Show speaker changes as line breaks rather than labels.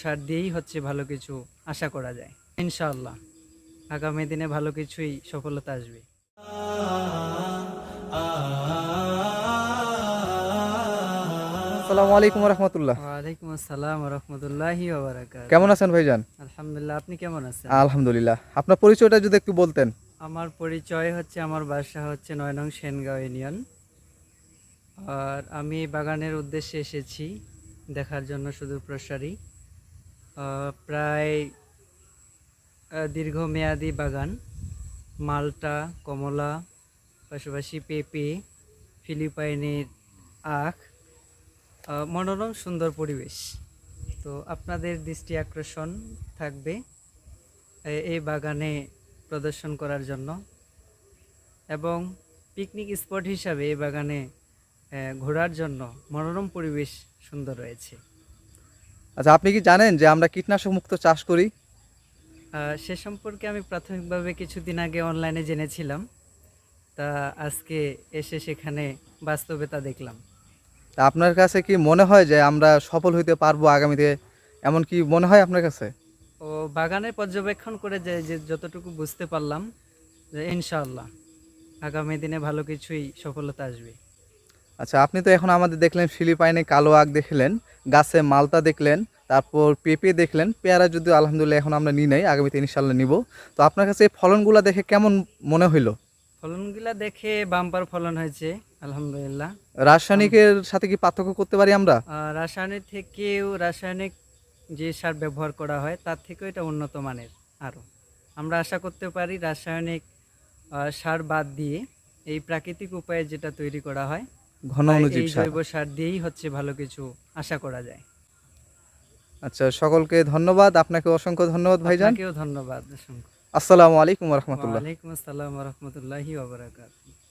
সার দিয়েই হচ্ছে ভালো কিছু আশা করা যায় ইনশাআল্লাহ। আগামী দিনে ভালো কিছুই সফলতা আসবে।
আসসালামু আলাইকুম রহমতুল্লাহ।
ওয়ালাইকুম আসসালাম রাহমাতুল্লাহি ওয়া
কেমন
বারাকাতুহু।
আছেন ভাইজান?
আলহামদুলিল্লাহ, আপনি কেমন আছেন?
আলহামদুলিল্লাহ। আপনার পরিচয়টা যদি একটু বলতেন।
আমার পরিচয় হচ্ছে, আমার বাসা হচ্ছে ৯ নং সেনগাঁও ইউনিয়ন। আর আমি এই বাগানের উদ্দেশ্যে এসেছি দেখার জন্য সুদূর প্রসারী। প্রায় দীর্ঘমেয়াদী বাগান, মালটা, কমলা, পাশাপাশি পেঁপে, ফিলিপাইনের আখ, মনোরম সুন্দর পরিবেশ। তো আপনাদের দৃষ্টি আকর্ষণ থাকবে এই বাগানে প্রদর্শন করার জন্য, এবং পিকনিক স্পট হিসাবে এই বাগানে ঘোরার জন্য মনোরম পরিবেশ সুন্দর রয়েছে।
আচ্ছা, আপনি কি জানেন যে আমরা কীটনাশক মুক্ত চাষ করি?
সে সম্পর্কে আমি প্রাথমিকভাবে কিছুদিন আগে অনলাইনে জেনেছিলাম, তা আজকে এসে সেখানে বাস্তবে তা দেখলাম।
তা আপনার কাছে কি মনে হয় যে আমরা সফল হইতে পারবো আগামীতে, এমন কি মনে হয় আপনার কাছে?
ও বাগানে পর্যবেক্ষণ করে যে যতটুকু বুঝতে পারলাম যে ইনশাআল্লাহ আগামী দিনে ভালো কিছুই সফলতা আসবে।
আচ্ছা, আপনি তো এখন আমাদের দেখলেন ফিলিপাইনে কালো আখ দেখলেন, গাছে মালটা দেখলেন, তারপর পেঁপে দেখলেন, পেয়ারা যদিও আলহামদুলিল্লাহ এখন আমরা নিই নাই, আগামীতে ইনশাল্লাহ নিব। তো আপনার কাছে এই ফলনগুলো দেখে কেমন মনে হইলো?
ফলনগুলা দেখে বাম্পার ফলন হয়েছে আলহামদুলিল্লাহ।
রাসায়নিকের সাথে কি পার্থক্য করতে পারি আমরা?
রাসায়নিক থেকেও, রাসায়নিক যে সার ব্যবহার করা হয় তার থেকেও এটা উন্নত মানের। আরও আমরা আশা করতে পারি রাসায়নিক সার বাদ দিয়ে এই প্রাকৃতিক উপায়ে যেটা তৈরি করা হয়,
ঘন
বা
অণুজীব
এই
সার।
জৈব সার দিয়েই হচ্ছে ভালো কিছু আশা করা যায়।
আচ্ছা, সকলকে ধন্যবাদ, আপনাকে অসংখ্য ধন্যবাদ ভাইজান।
আপনাকেও ধন্যবাদ অসংখ্য।
আসসালামু আলাইকুম রহমতুল্লাহ।
ওয়ালাইকুম আসসালাম রহমতুল্লাহি ওয়া বারাকাতুহু।